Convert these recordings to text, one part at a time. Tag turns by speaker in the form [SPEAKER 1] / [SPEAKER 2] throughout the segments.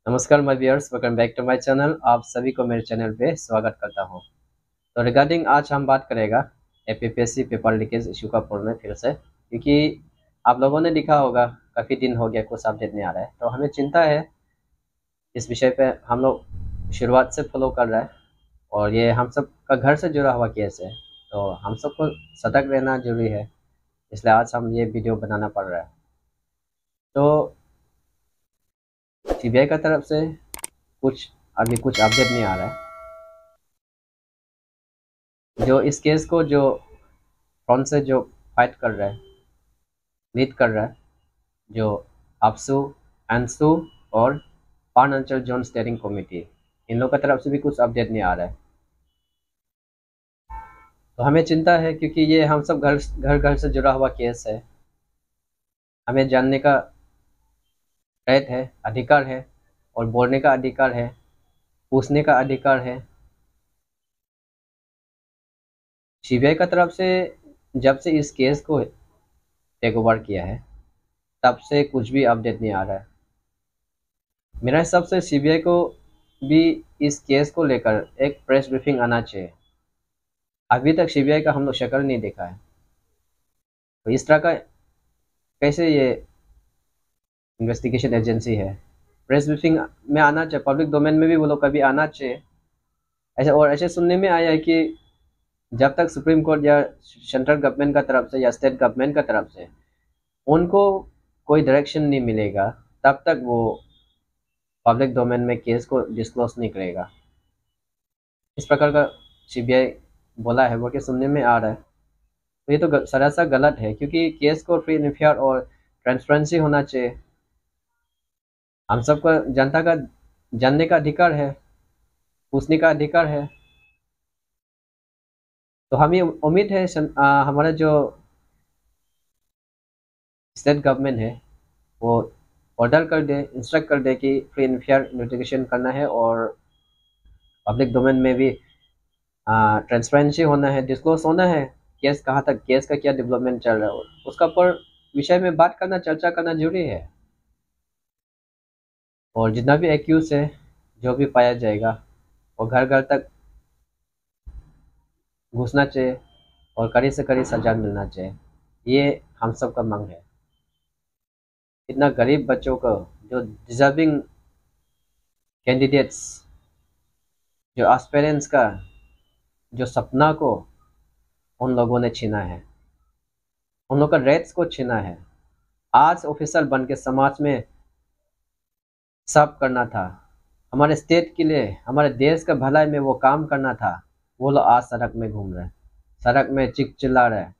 [SPEAKER 1] नमस्कार my viewers, welcome back to my channel. आप सभी को मेरे चैनल पे स्वागत करता हूँ। तो रिगार्डिंग आज हम बात करेगा एपीपीएससी पेपर लीकेज इशू का पूर्ण में फिर से, क्योंकि आप लोगों ने देखा होगा काफ़ी दिन हो गया कुछ अपडेट नहीं आ रहा है, तो हमें चिंता है। इस विषय पे हम लोग शुरुआत से फॉलो कर रहा है और ये हम सब का घर से जुड़ा हुआ केस है, तो हम सबको सतर्क रहना जरूरी है। इसलिए आज हम ये वीडियो बनाना पड़ रहा है। तो सीबीआई का तरफ से अभी कुछ अपडेट नहीं आ रहा है। जो इस केस को जो फ्रंट से जो फाइट कर रहा है, लीड कर रहा है, जो अपसू, अंशु और अरुणाचल जोन स्टेयरिंग कमेटी, इन लोगों की तरफ से भी कुछ अपडेट नहीं आ रहा है। तो हमें चिंता है, क्योंकि ये हम सब घर घर से जुड़ा हुआ केस है। हमें जानने का राइट है, अधिकार है, और बोलने का अधिकार है, पूछने का अधिकार है। सीबीआई का तरफ से जब से इस केस को टेक ओवर किया है, तब से कुछ भी अपडेट नहीं आ रहा है। मेरा हिसाब से सीबीआई को भी इस केस को लेकर एक प्रेस ब्रीफिंग आना चाहिए। अभी तक सीबीआई का हम लोग शक्ल नहीं देखा है, तो इस तरह का कैसे ये इन्वेस्टिगेशन एजेंसी है। प्रेस ब्रीफिंग में आना चाहिए, पब्लिक डोमेन में भी वो लोग कभी आना चाहिए। ऐसे सुनने में आया है कि जब तक सुप्रीम कोर्ट या सेंट्रल गवर्नमेंट का तरफ से या स्टेट गवर्नमेंट का तरफ से उनको कोई डायरेक्शन नहीं मिलेगा, तब तक वो पब्लिक डोमेन में केस को डिस्क्लोज नहीं करेगा। इस प्रकार का सीबीआई बोला है, वो के सुनने में आ रहा है। तो ये तो सरासर गलत है, क्योंकि केस को फ्री एंड फेयर और ट्रांसपेरेंसी होना चाहिए। हम सबको जनता का जानने का अधिकार है, पूछने का अधिकार है। तो हमें उम्मीद है हमारा जो स्टेट गवर्नमेंट है वो ऑर्डर कर दे, इंस्ट्रक्ट कर दे कि फ्री एंड फेयर इन्वेस्टिगेशन करना है, और पब्लिक डोमेन में भी ट्रांसपेरेंसी होना है, डिस्क्लोज होना है। केस कहाँ तक, केस का क्या डेवलपमेंट चल रहा है, उसका पर विषय में बात करना, चर्चा करना जरूरी है। और जितना भी एक्यूज है, जो भी पाया जाएगा, वो घर घर तक घुसना चाहिए और कड़ी से कड़ी सजा मिलना चाहिए। ये हम सब का मांग है। इतना गरीब बच्चों को, जो डिजर्विंग कैंडिडेट्स, जो एस्पिरेंट्स का जो सपना को उन लोगों ने छीना है, उन लोगों का राइट्स को छीना है। आज ऑफिसर बन के समाज में सब करना था, हमारे स्टेट के लिए, हमारे देश का भलाई में वो काम करना था। वो लोग आज सड़क में घूम रहे हैं, सड़क में चिल्ला रहे हैं।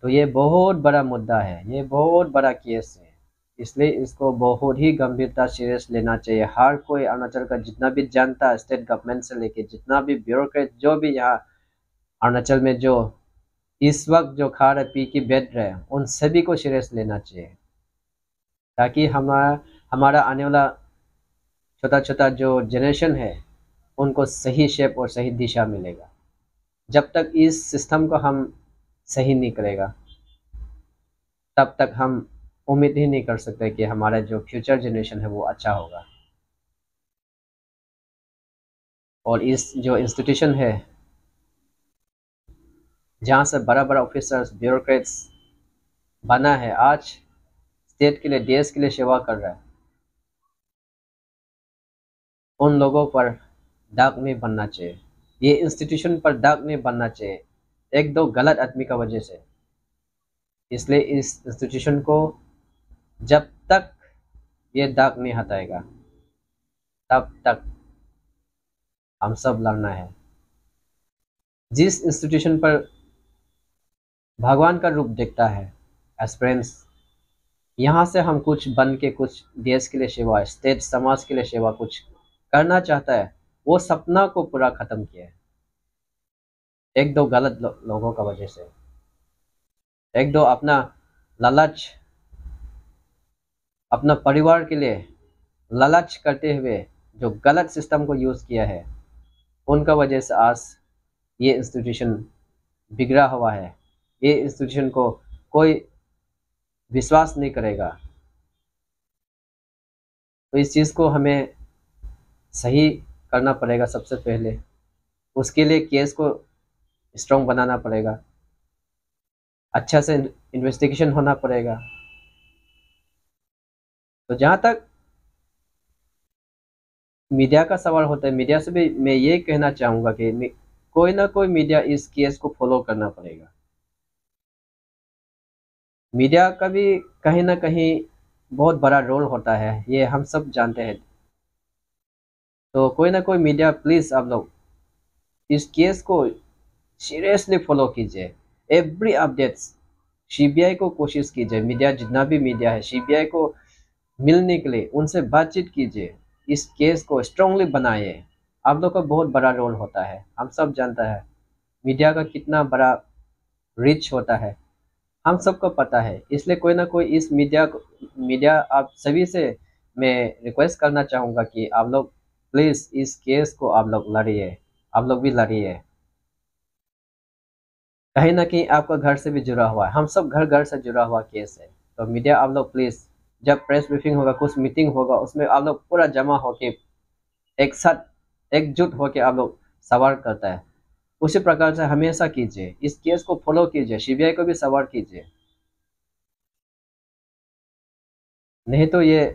[SPEAKER 1] तो ये बहुत बड़ा मुद्दा है, ये बहुत बड़ा केस है। इसलिए इसको बहुत ही गंभीरता सीरियस लेना चाहिए। हर कोई अरुणाचल का जितना भी जनता, स्टेट गवर्नमेंट से लेके जितना भी ब्यूरोक्रेट, जो भी यहाँ अरुणाचल में जो इस वक्त जो खा रहे पी के बैठ रहे हैं, उन सभी को सीरियस लेना चाहिए, ताकि हमारा हमारा आने वाला छोटा छोटा जो जनरेशन है, उनको सही शेप और सही दिशा मिलेगा। जब तक इस सिस्टम को हम सही नहीं करेगा, तब तक हम उम्मीद ही नहीं कर सकते कि हमारा जो फ्यूचर जनरेशन है वो अच्छा होगा। और इस जो इंस्टीट्यूशन है, जहाँ से बड़ा बड़ा ऑफिसर्स, ब्यूरोक्रेट्स बना है, आज स्टेट के लिए, देश के लिए सेवा कर रहा है, उन लोगों पर दाग नहीं बनना चाहिए। ये इंस्टीट्यूशन पर दाग नहीं बनना चाहिए एक दो गलत आदमी का वजह से। इसलिए इस इंस्टीट्यूशन को जब तक ये दाग नहीं हटाएगा, तब तक हम सब लड़ना है। जिस इंस्टीट्यूशन पर भगवान का रूप दिखता है एस्पिरेंट्स, यहाँ से हम कुछ बन के, कुछ देश के लिए सेवा, स्टेट समाज के लिए सेवा कुछ करना चाहता है, वो सपना को पूरा खत्म किया है एक दो गलत लोगों का वजह से। एक दो अपना लालच, अपना परिवार के लिए लालच करते हुए जो गलत सिस्टम को यूज़ किया है, उनका वजह से आज ये इंस्टीट्यूशन बिगड़ा हुआ है। ये इंस्टीट्यूशन को कोई विश्वास नहीं करेगा। तो इस चीज़ को हमें सही करना पड़ेगा सबसे पहले। उसके लिए केस को स्ट्रॉन्ग बनाना पड़ेगा, अच्छा से इन्वेस्टिगेशन होना पड़ेगा। तो जहाँ तक मीडिया का सवाल होता है, मीडिया से भी मैं ये कहना चाहूँगा कि कोई ना कोई मीडिया इस केस को फॉलो करना पड़ेगा। मीडिया का भी कहीं ना कहीं बहुत बड़ा रोल होता है, ये हम सब जानते हैं। तो कोई ना कोई मीडिया प्लीज़ आप लोग इस केस को सीरियसली फॉलो कीजिए। एवरी अपडेट्स सीबीआई को कोशिश कीजिए, मीडिया जितना भी मीडिया है सीबीआई को मिलने के लिए उनसे बातचीत कीजिए, इस केस को स्ट्रांगली बनाइए। आप लोग का बहुत बड़ा रोल होता है, हम सब जानता है मीडिया का कितना बड़ा रिच होता है, हम सबको पता है। इसलिए कोई ना कोई इस मीडिया आप सभी से मैं रिक्वेस्ट करना चाहूँगा कि आप लोग प्लीज़ इस केस को आप लोग लड़िए, आप लोग भी लड़िए। कहीं ना कहीं आपका घर से भी जुड़ा हुआ है, हम सब घर घर से जुड़ा हुआ केस है। तो मीडिया आप लोग प्लीज़, जब प्रेस ब्रीफिंग होगा, कुछ मीटिंग होगा, उसमें आप लोग पूरा जमा होके एक साथ एकजुट होके आप लोग सवाल करता है, उसी प्रकार से हमेशा कीजिए। इस केस को फॉलो कीजिए, सीबीआई को भी सवाल कीजिए। नहीं तो ये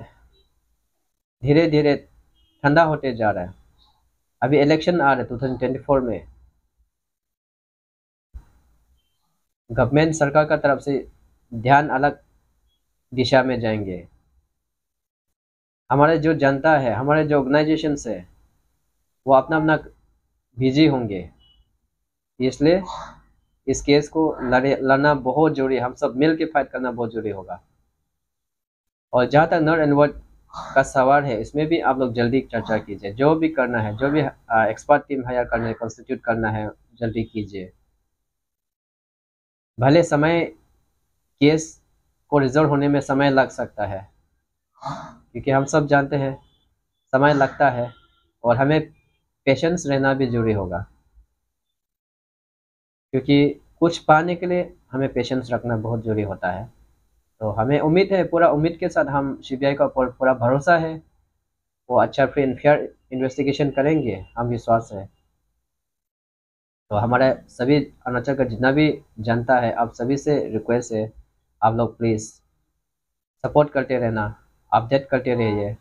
[SPEAKER 1] धीरे धीरे ठंडा होते जा रहा है। अभी इलेक्शन आ रहे 2024 में, गवर्नमेंट सरकार का तरफ से ध्यान अलग दिशा में जाएंगे। हमारे जो जनता है, हमारे जो ऑर्गेनाइजेशन है, वो अपना अपना बिजी होंगे। इसलिए इस केस को लड़ना बहुत जरूरी है, हम सब मिल के फाइट करना बहुत जरूरी होगा। और जहाँ तक नॉर्थ एंड वर्ड का सवाल है, इसमें भी आप लोग जल्दी चर्चा कीजिए। जो भी करना है, जो भी एक्सपर्ट टीम हायर करना है, कॉन्स्टिट्यूट करना है, जल्दी कीजिए। भले समय केस को रिजॉल्व होने में समय लग सकता है, क्योंकि हम सब जानते हैं समय लगता है, और हमें पेशेंस रहना भी जरूरी होगा, क्योंकि कुछ पाने के लिए हमें पेशेंस रखना बहुत जरूरी होता है। तो हमें उम्मीद है, पूरा उम्मीद के साथ हम सीबीआई का पूरा भरोसा है, वो अच्छा फ्री एंड फेयर इन्वेस्टिगेशन करेंगे, हम विश्वास है। तो हमारे सभी अरुणाचल का जितना भी जनता है, आप सभी से रिक्वेस्ट है, आप लोग प्लीज़ सपोर्ट करते रहना, अपडेट करते रहिए,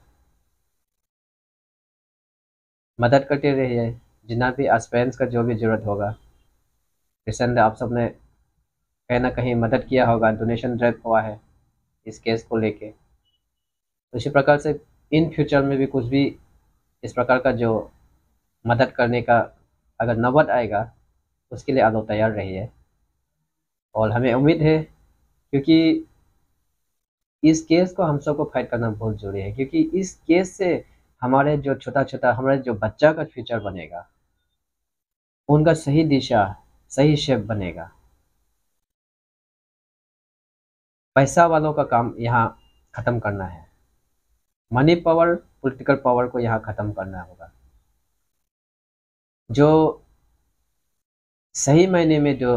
[SPEAKER 1] मदद करते रहिए। जितना भी एस्पिरेंट्स का जो भी ज़रूरत होगा, रिसेंट आप सबने कहीं ना कहीं मदद किया होगा, डोनेशन ड्राइव हुआ है इस केस को लेके। तो इसी प्रकार से इन फ्यूचर में भी कुछ भी इस प्रकार का जो मदद करने का अगर नौबत आएगा, उसके लिए आप लोग तैयार रहिए। और हमें उम्मीद है, क्योंकि इस केस को हम सबको फाइट करना बहुत ज़रूरी है, क्योंकि इस केस से हमारे जो छोटा छोटा हमारे जो बच्चा का फ्यूचर बनेगा, उनका सही दिशा, सही शेप बनेगा। पैसा वालों का काम यहाँ ख़त्म करना है, मनी पावर, पॉलिटिकल पावर को यहाँ ख़त्म करना होगा। जो सही मायने में जो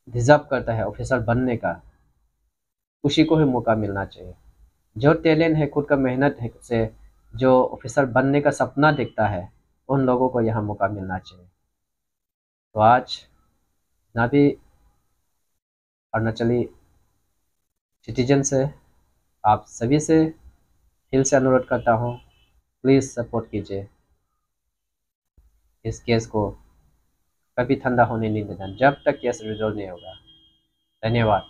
[SPEAKER 1] डिजर्व करता है ऑफिसर बनने का, उसी को ही मौका मिलना चाहिए। जो टैलेंट है, खुद का मेहनत है से जो ऑफिसर बनने का सपना देखता है, उन लोगों को यहाँ मौका मिलना चाहिए। तो आज ना भी अरुणाचली सिटीजन से आप सभी से दिल से अनुरोध करता हूँ, प्लीज़ सपोर्ट कीजिए। इस केस को कभी ठंडा होने नहीं देना, जब तक केस रिजॉल्व नहीं होगा। धन्यवाद।